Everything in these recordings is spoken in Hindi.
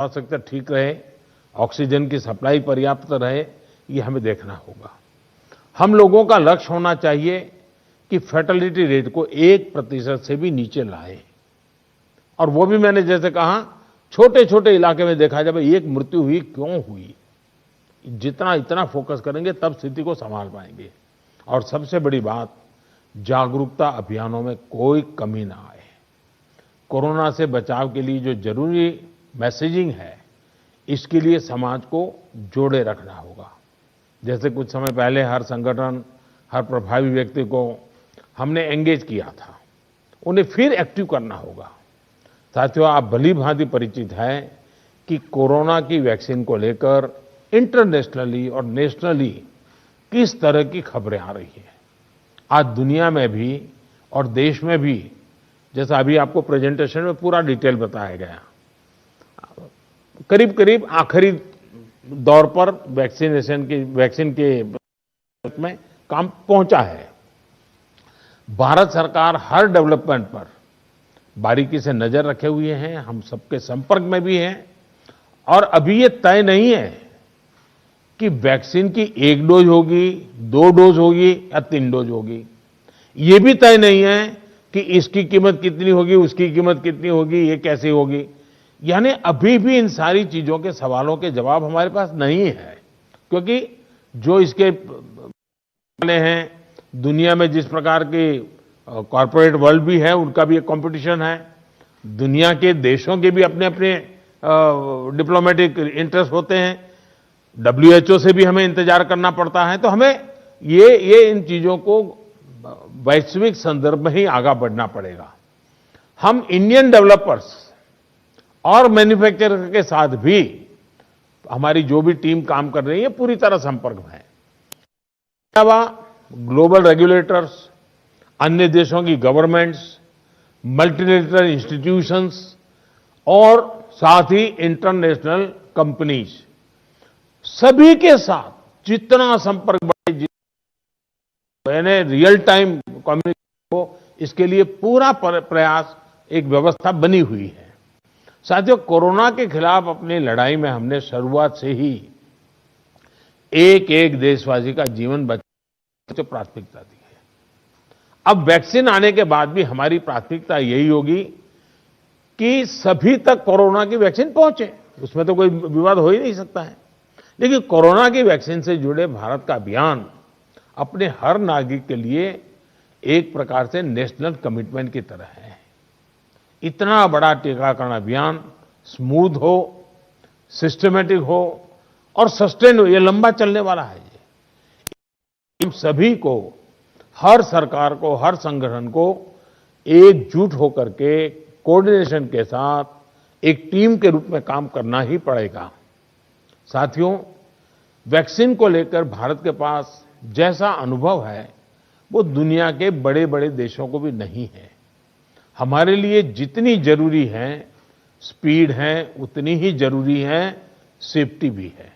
आवश्यकता ठीक रहे, ऑक्सीजन की सप्लाई पर्याप्त रहे, ये हमें देखना होगा। हम लोगों का लक्ष्य होना चाहिए कि फैटेलिटी रेट को 1% से भी नीचे लाएं। और वो भी मैंने जैसे कहा, छोटे-छोटे इलाके में देखा जाए भाई एक मृत्यु हुई, क्यों हुई? जितना इतना फोकस करेंगे तब स्थिति को संभाल पाएंगे। और सबसे बड़ी बात, जागरूकता अभियानों में कोई कमी ना आए। कोरोना से बचाव के लिए जो जरूरी मैसेजिंग है, इसके लिए समाज को जोड़े रखना होगा। जैसे कुछ समय पहले हर संगठन, हर प्रभावी व्यक्ति को हमने एंगेज किया था, उन्हें फिर एक्टिव करना होगा। साथियों, आप भली-भांति परिचित हैं कि कोरोना की वैक्सीन को लेकर इंटरनेशनली और नेशनली किस तरह की खबरें आ रही हैं। आज दुनिया में भी और देश में भी, जैसा अभी आपको प्रेजेंटेशन में पूरा डिटेल बताया गया, करीब-करीब आखिरी दौर पर वैक्सीन के में काम पहुंचा है। भारत सरकार हर डेवलपमेंट पर बारीकी से नजर रखे हुए हैं, हम सबके संपर्क में भी हैं। और अभी ये तय नहीं है कि वैक्सीन की 1 डोज होगी, 2 डोज होगी या 3 डोज होगी। ये भी तय नहीं है कि इसकी कीमत कितनी होगी, उसकी कीमत कितनी होगी, ये कैसे होगी। यानी अभी भी इन सारी चीजों के सवालों के जवाब हमारे पास नहीं है, क्योंकि जो इसके वाले हैं, दुनिया में जिस प्रकार की कॉर्पोरेट वर्ल्ड भी है, उनका भी एक कंपटीशन है। दुनिया के देशों के भी अपने अपने डिप्लोमेटिक इंटरेस्ट होते हैं। WHO से भी हमें इंतजार करना पड़ता है। तो हमें ये इन चीजों को वैश्विक संदर्भ में ही आगे बढ़ना पड़ेगा। हम इंडियन डेवलपर्स और मैन्युफैक्चरर के साथ भी, हमारी जो भी टीम काम कर रही है, पूरी तरह संपर्क में है। अलावा ग्लोबल रेगुलेटर्स, अन्य देशों की गवर्नमेंट्स, मल्टीलेटरल इंस्टीट्यूशंस और साथ ही इंटरनेशनल कंपनीज, सभी के साथ जितना संपर्क बढ़े, मैंने रियल टाइम कम्युनिकेशन हो, इसके लिए पूरा प्रयास, एक व्यवस्था बनी हुई है। साथियों, कोरोना के खिलाफ अपनी लड़ाई में हमने शुरुआत से ही एक एक देशवासी का जीवन बचाने को प्राथमिकता दी है। अब वैक्सीन आने के बाद भी हमारी प्राथमिकता यही होगी कि सभी तक कोरोना की वैक्सीन पहुंचे। उसमें तो कोई विवाद हो ही नहीं सकता है। लेकिन कोरोना की वैक्सीन से जुड़े भारत का अभियान अपने हर नागरिक के लिए एक प्रकार से नेशनल कमिटमेंट की तरह है। इतना बड़ा टीकाकरण अभियान स्मूथ हो, सिस्टमैटिक हो और सस्टेन हो, ये लंबा चलने वाला है। इन सभी को, हर सरकार को, हर संगठन को एकजुट होकर के कोऑर्डिनेशन के साथ एक टीम के रूप में काम करना ही पड़ेगा। साथियों, वैक्सीन को लेकर भारत के पास जैसा अनुभव है, वो दुनिया के बड़े-बड़े देशों को भी नहीं है। हमारे लिए जितनी जरूरी है स्पीड है, उतनी ही जरूरी है सेफ्टी भी है।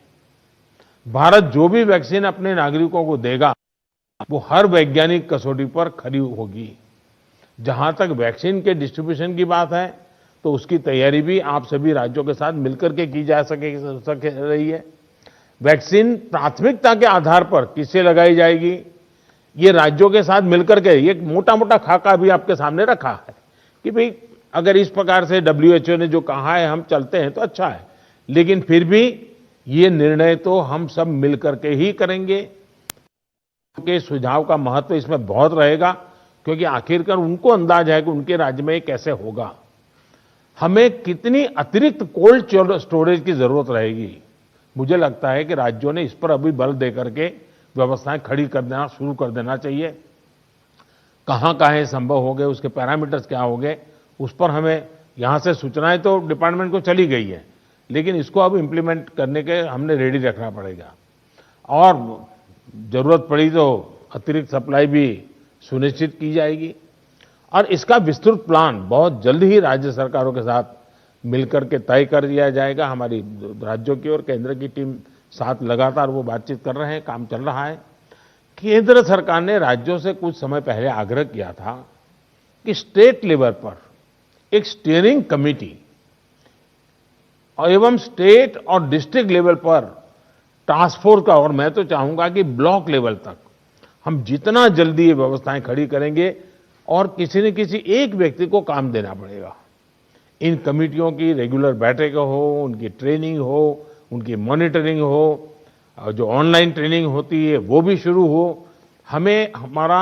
भारत जो भी वैक्सीन अपने नागरिकों को देगा, वो हर वैज्ञानिक कसौटी पर खरी होगी। जहां तक वैक्सीन के डिस्ट्रीब्यूशन की बात है, तो उसकी तैयारी भी आप सभी राज्यों के साथ मिलकर के की जा सके रही है। वैक्सीन प्राथमिकता के आधार पर किसे लगाई जाएगी, ये राज्यों के साथ मिलकर के एक मोटा-मोटा खाका भी आपके सामने रखा है कि भाई अगर इस प्रकार से WHO ने जो कहा है हम चलते हैं तो अच्छा है। लेकिन फिर भी ये निर्णय तो हम सब मिलकर के ही करेंगे। उनके सुझाव का महत्व इसमें बहुत रहेगा, क्योंकि आखिरकार उनको अंदाज है कि उनके राज्य में ये कैसे होगा। हमें कितनी अतिरिक्त कोल्ड स्टोरेज की जरूरत रहेगी, मुझे लगता है कि राज्यों ने इस पर अभी बल देकर के व्यवस्थाएं खड़ी कर देना शुरू कर देना चाहिए। कहाँ-कहाँ संभव हो गए, उसके पैरामीटर्स क्या हो गए, उस पर हमें यहाँ से सूचनाएं तो डिपार्टमेंट को चली गई है, लेकिन इसको अब इम्प्लीमेंट करने के हमने रेडी रखना पड़ेगा। और जरूरत पड़ी तो अतिरिक्त सप्लाई भी सुनिश्चित की जाएगी। और इसका विस्तृत प्लान बहुत जल्द ही राज्य सरकारों के साथ मिलकर के तय कर दिया जाएगा। हमारी राज्यों की और केंद्र की टीम साथ लगातार वो बातचीत कर रहे हैं, काम चल रहा है। केंद्र सरकार ने राज्यों से कुछ समय पहले आग्रह किया था कि स्टेट लेवल पर एक स्टीयरिंग कमेटी और एवं स्टेट और डिस्ट्रिक्ट लेवल पर टास्क फोर्स का, और मैं तो चाहूंगा कि ब्लॉक लेवल तक हम जितना जल्दी ये व्यवस्थाएं खड़ी करेंगे, और किसी न किसी एक व्यक्ति को काम देना पड़ेगा। इन कमिटियों की रेगुलर बैठकें हो, उनकी ट्रेनिंग हो, उनकी मॉनिटरिंग हो, और जो ऑनलाइन ट्रेनिंग होती है वो भी शुरू हो। हमें हमारा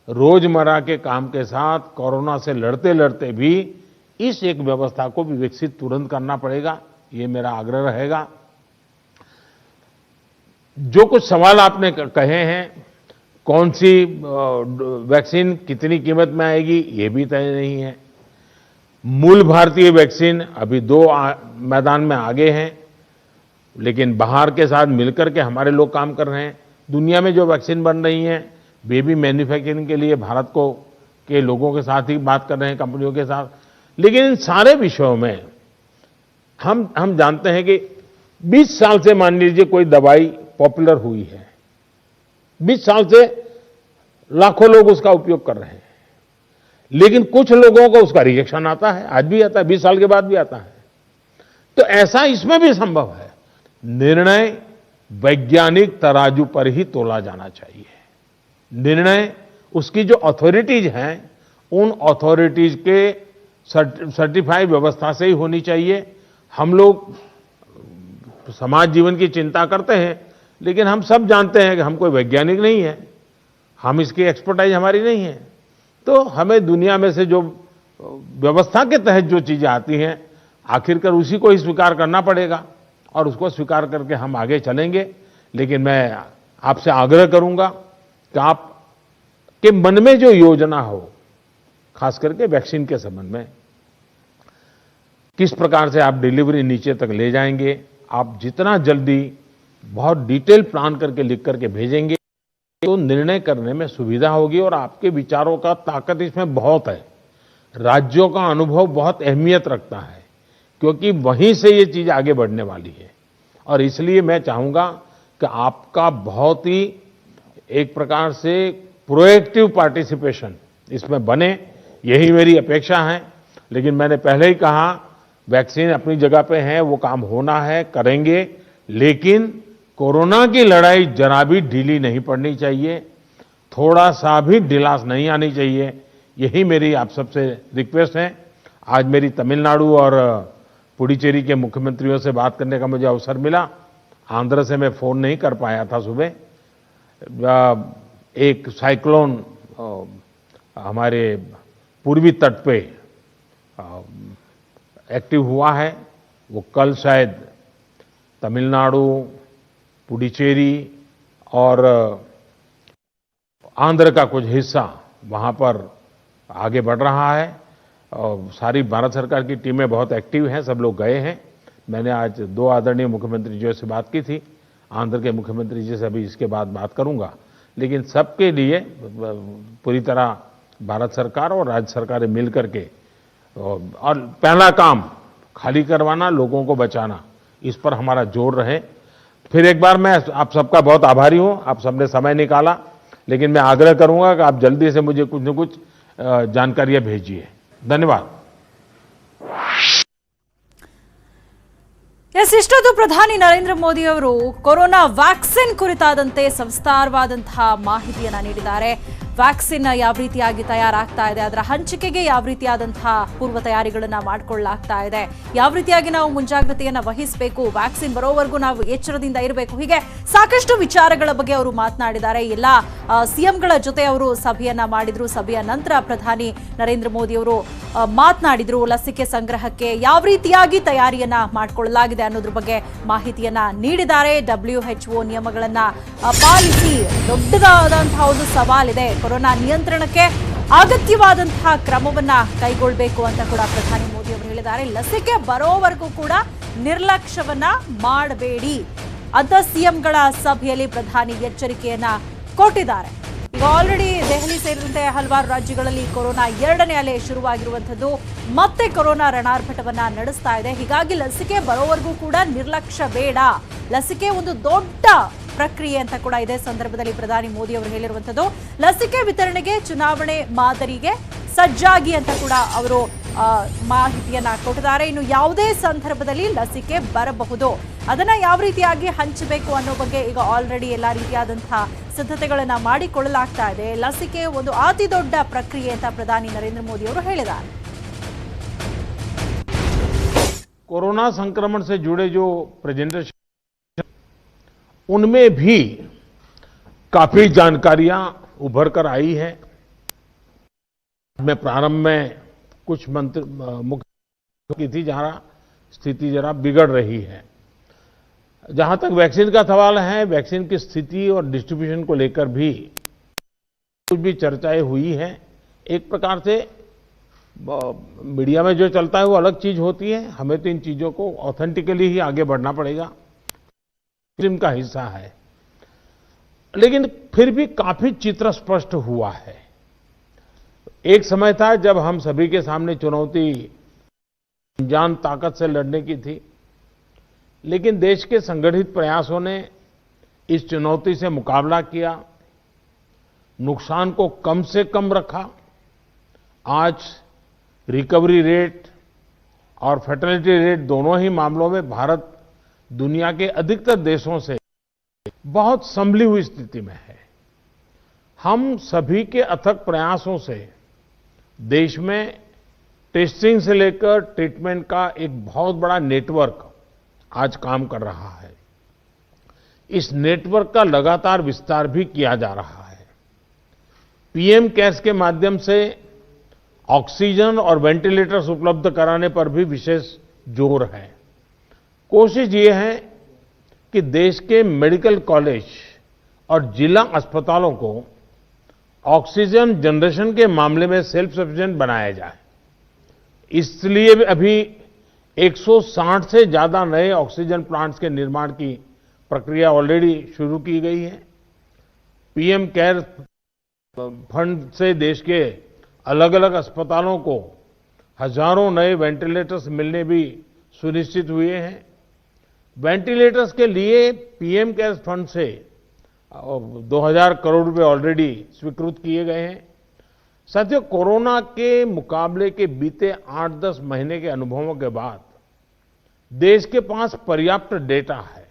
रोजमर्रा के काम के साथ कोरोना से लड़ते लड़ते भी इस एक व्यवस्था को भी विकसित तुरंत करना पड़ेगा, ये मेरा आग्रह रहेगा। जो कुछ सवाल आपने कहे हैं, कौन सी वैक्सीन कितनी कीमत में आएगी, ये भी तय नहीं है। मूल भारतीय वैक्सीन अभी दो मैदान में आगे हैं, लेकिन बाहर के साथ मिलकर के हमारे लोग काम कर रहे हैं। दुनिया में जो वैक्सीन बन रही हैं, वे भी मैन्युफैक्चरिंग के लिए भारत को के लोगों के साथ ही बात कर रहे हैं, कंपनियों के साथ। लेकिन इन सारे विषयों में हम जानते हैं कि 20 साल से मान लीजिए कोई दवाई पॉपुलर हुई है, 20 साल से लाखों लोग उसका उपयोग कर रहे हैं, लेकिन कुछ लोगों को उसका रिएक्शन आता है, आज भी आता है, 20 साल के बाद भी आता है। तो ऐसा इसमें भी संभव है। निर्णय वैज्ञानिक तराजू पर ही तोला जाना चाहिए। निर्णय उसकी जो अथॉरिटीज हैं, उन अथॉरिटीज के सर्टिफाइड व्यवस्था से ही होनी चाहिए। हम लोग समाज जीवन की चिंता करते हैं, लेकिन हम सब जानते हैं कि हम कोई वैज्ञानिक नहीं है, हम इसकी एक्सपर्टाइज हमारी नहीं है। तो हमें दुनिया में से जो व्यवस्था के तहत जो चीजें आती हैं, आखिरकार उसी को ही स्वीकार करना पड़ेगा, और उसको स्वीकार करके हम आगे चलेंगे। लेकिन मैं आपसे आग्रह करूंगा कि आप के मन में जो योजना हो, खास करके वैक्सीन के संबंध में, किस प्रकार से आप डिलीवरी नीचे तक ले जाएंगे, आप जितना जल्दी बहुत डिटेल प्लान करके लिख करके भेजेंगे तो निर्णय करने में सुविधा होगी। और आपके विचारों का ताकत इसमें बहुत है। राज्यों का अनुभव बहुत अहमियत रखता है, क्योंकि वहीं से ये चीज आगे बढ़ने वाली है। और इसलिए मैं चाहूंगा कि आपका बहुत ही एक प्रकार से प्रोएक्टिव पार्टिसिपेशन इसमें बने, यही मेरी अपेक्षा है। लेकिन मैंने पहले ही कहा, वैक्सीन अपनी जगह पे है, वो काम होना है, करेंगे, लेकिन कोरोना की लड़ाई जरा भी ढीली नहीं पड़नी चाहिए, थोड़ा सा भी ढिलास नहीं आनी चाहिए। यही मेरी आप सबसे रिक्वेस्ट है। आज मेरी तमिलनाडु और पुडुचेरी के मुख्यमंत्रियों से बात करने का मुझे अवसर मिला। आंध्र से मैं फोन नहीं कर पाया था सुबह। एक साइक्लोन हमारे पूर्वी तट पे एक्टिव हुआ है, वो कल शायद तमिलनाडु, पुडुचेरी और आंध्र का कुछ हिस्सा वहां पर आगे बढ़ रहा है। और सारी भारत सरकार की टीमें बहुत एक्टिव हैं, सब लोग गए हैं। मैंने आज 2 आदरणीय मुख्यमंत्री जी से बात की थी, आंध्र के मुख्यमंत्री जी से अभी इसके बाद बात करूंगा। लेकिन सबके लिए पूरी तरह भारत सरकार और राज्य सरकारें मिल करके, और पहला काम खाली करवाना, लोगों को बचाना, इस पर हमारा जोर रहे। फिर एक बार मैं आप सबका बहुत आभारी हूं, आप सबने समय निकाला। लेकिन मैं आग्रह करूंगा कि आप जल्दी से मुझे कुछ न कुछ जानकारियां भेजिए। धन्यवाद। ಇಷ್ಟೊಂದು ಪ್ರಧಾನಿ ನರೇಂದ್ರ ಮೋದಿ ಅವರು ಕೊರೋನಾ ವ್ಯಾಕ್ಸಿನ್ ಕುರಿತಾದಂತೆ ಸವಿಸ್ತಾರವಾದಂತಹ ಮಾಹಿತಿಯನ್ನ ನೀಡಿದ್ದಾರೆ. ವ್ಯಾಕ್ಸಿನ್ ಯಾವ ರೀತಿಯಾಗಿ ತಯಾರಾಗ್ತಾ ಇದೆ, ಅದರ ಹಂಚಿಕೆಗೆ ಯಾವ ರೀತಿಯಾದಂತಹ ಪೂರ್ವ ತಯಾರಿಗಳನ್ನ ಮಾಡಿಕೊಳ್ಳಲಾಗ್ತಾ ಇದೆ, ಯಾವ ರೀತಿಯಾಗಿ ನಾವು ಮುಂಜಾಗ್ರತೆಯನ್ನ ವಹಿಸಬೇಕು, ವ್ಯಾಕ್ಸಿನ್ ಬರೋವರೆಗೂ ನಾವು ಎಚ್ಚರದಿಂದ ಇರಬೇಕು, ಹೀಗೆ ಸಾಕಷ್ಟು ವಿಚಾರಗಳ ಬಗ್ಗೆ ಅವರು ಮಾತನಾಡಿದ್ದಾರೆ. ಎಲ್ಲ ಸಿಎಂಗಳ ಜೊತೆ ಅವರು ಸಭೆಯನ್ನ ಮಾಡಿದ್ರು. ಸಭೆಯ ನಂತರ ಪ್ರಧಾನಿ ನರೇಂದ್ರ ಮೋದಿ ಅವರು ಮಾತನಾಡಿದ್ರು. ಲಸಿಕೆ ಸಂಗ್ರಹಕ್ಕೆ ಯಾವ ರೀತಿಯಾಗಿ ತಯಾರಿಯನ್ನ ಮಾಡಿಕೊಳ್ಳಲಾಗಿದೆ ಅನ್ನೋದ್ರ ಬಗ್ಗೆ ಮಾಹಿತಿಯನ್ನ ನೀಡಿದ್ದಾರೆ. WHO ನಿಯಮಗಳನ್ನ ಪಾಲಿಸಿ ದೊಡ್ಡದಾದಂತಹ ಒಂದು ಸವಾಲಿದೆ. ಕೊರೋನಾ ನಿಯಂತ್ರಣಕ್ಕೆ ಅಗತ್ಯವಾದಂತಹ ಕ್ರಮವನ್ನ ಕೈಗೊಳ್ಳಬೇಕು ಅಂತ ಕೂಡ ಪ್ರಧಾನಿ ಮೋದಿ ಅವರು ಹೇಳಿದ್ದಾರೆ. ಲಸಿಕೆ ಬರೋವರೆಗೂ ಕೂಡ ನಿರ್ಲಕ್ಷ್ಯವನ್ನ ಮಾಡಬೇಡಿ ಅಂತ ಸಿಎಂಗಳ ಸಭೆಯಲ್ಲಿ ಪ್ರಧಾನಿ ಎಚ್ಚರಿಕೆಯನ್ನ ಕೊಟ್ಟಿದ್ದಾರೆ. ಈಗ ಆಲ್ರೆಡಿ ದೆಹಲಿ ಸೇರಿದಂತೆ ಹಲವಾರು ರಾಜ್ಯಗಳಲ್ಲಿ ಕೊರೋನಾ 2ನೇ ಅಲೆ ಶುರುವಾಗಿರುವಂಥದ್ದು, ಮತ್ತೆ ಕೊರೋನಾ ರಣಾರ್ಭಟವನ್ನ ನಡೆಸ್ತಾ ಇದೆ. ಹೀಗಾಗಿ ಲಸಿಕೆ ಬರೋವರೆಗೂ ಕೂಡ ನಿರ್ಲಕ್ಷ್ಯ ಬೇಡ. ಲಸಿಕೆ ಒಂದು ದೊಡ್ಡ ಪ್ರಕ್ರಿಯೆ ಅಂತ ಕೂಡ ಇದೇ ಸಂದರ್ಭದಲ್ಲಿ ಪ್ರಧಾನಿ ಮೋದಿ ಅವರು ಹೇಳಿರುವಂಥದ್ದು. ಲಸಿಕೆ ವಿತರಣೆಗೆ ಚುನಾವಣೆ ಮಾದರಿಗೆ ಸಜ್ಜಾಗಿ ಅಂತ ಕೂಡ ಅವರು ಮಾಹಿತಿಯನ್ನ ಕೊಟ್ಟಿದ್ದಾರೆ. ಇನ್ನು ಯಾವುದೇ ಸಂದರ್ಭದಲ್ಲಿ ಲಸಿಕೆ ಬರಬಹುದು, ಅದನ್ನ ಯಾವ ರೀತಿಯಾಗಿ ಹಂಚಬೇಕು ಅನ್ನೋ ಬಗ್ಗೆ ಈಗ ಆಲ್ರೆಡಿ ಎಲ್ಲ ರೀತಿಯಾದಂತಹ ಸಿದ್ಧತೆಗಳನ್ನ ಮಾಡಿಕೊಳ್ಳಲಾಗ್ತಾ ಇದೆ. ಲಸಿಕೆ ಒಂದು ಅತಿ ದೊಡ್ಡ ಪ್ರಕ್ರಿಯೆ ಅಂತ ಪ್ರಧಾನಿ ನರೇಂದ್ರ ಮೋದಿ ಅವರು ಹೇಳಿದ್ದಾರೆ. कोरोना संक्रमण से जुड़े जो प्रेजेंटेशन उनमें भी काफी जानकारियां उभर कर आई है. मैं प्रारंभ में कुछ मुख्य की थी जहां स्थिति जरा बिगड़ रही है. जहां तक वैक्सीन का सवाल है, वैक्सीन की स्थिति और डिस्ट्रीब्यूशन को लेकर भी कुछ भी चर्चाएं हुई हैं. एक प्रकार से मीडिया में जो चलता है वो अलग चीज होती है. हमें तो इन चीजों को ऑथेंटिकली ही आगे बढ़ना पड़ेगा, का हिस्सा है. लेकिन फिर भी काफी चित्र स्पष्ट हुआ है. एक समय था जब हम सभी के सामने चुनौती जान ताकत से लड़ने की थी, लेकिन देश के संगठित प्रयासों ने इस चुनौती से मुकाबला किया, नुकसान को कम से कम रखा. आज रिकवरी रेट और फर्टिलिटी रेट दोनों ही मामलों में भारत दुनिया के अधिकतर देशों से बहुत संभली हुई स्थिति में है. हम सभी के अथक प्रयासों से देश में टेस्टिंग से लेकर ट्रीटमेंट का एक बहुत बड़ा नेटवर्क आज काम कर रहा है. इस नेटवर्क का लगातार विस्तार भी किया जा रहा है. पीएम केयर्स के माध्यम से ऑक्सीजन और वेंटिलेटर्स उपलब्ध कराने पर भी विशेष जोर है. कोशिश ये है कि देश के मेडिकल कॉलेज और जिला अस्पतालों को ऑक्सीजन जनरेशन के मामले में सेल्फ सफिशिएंट बनाया जाए. इसलिए अभी 160 से ज्यादा नए ऑक्सीजन प्लांट्स के निर्माण की प्रक्रिया ऑलरेडी शुरू की गई है. पीएम केयर फंड से देश के अलग अलग अस्पतालों को हजारों नए वेंटिलेटर्स मिलने भी सुनिश्चित हुए हैं. वेंटिलेटर्स के लिए पीएम केयर फंड से 2000 करोड़ रुपए ऑलरेडी स्वीकृत किए गए हैं. साथियों, कोरोना के मुकाबले के बीते 8-10 महीने के अनुभवों के बाद देश के पास पर्याप्त डेटा है.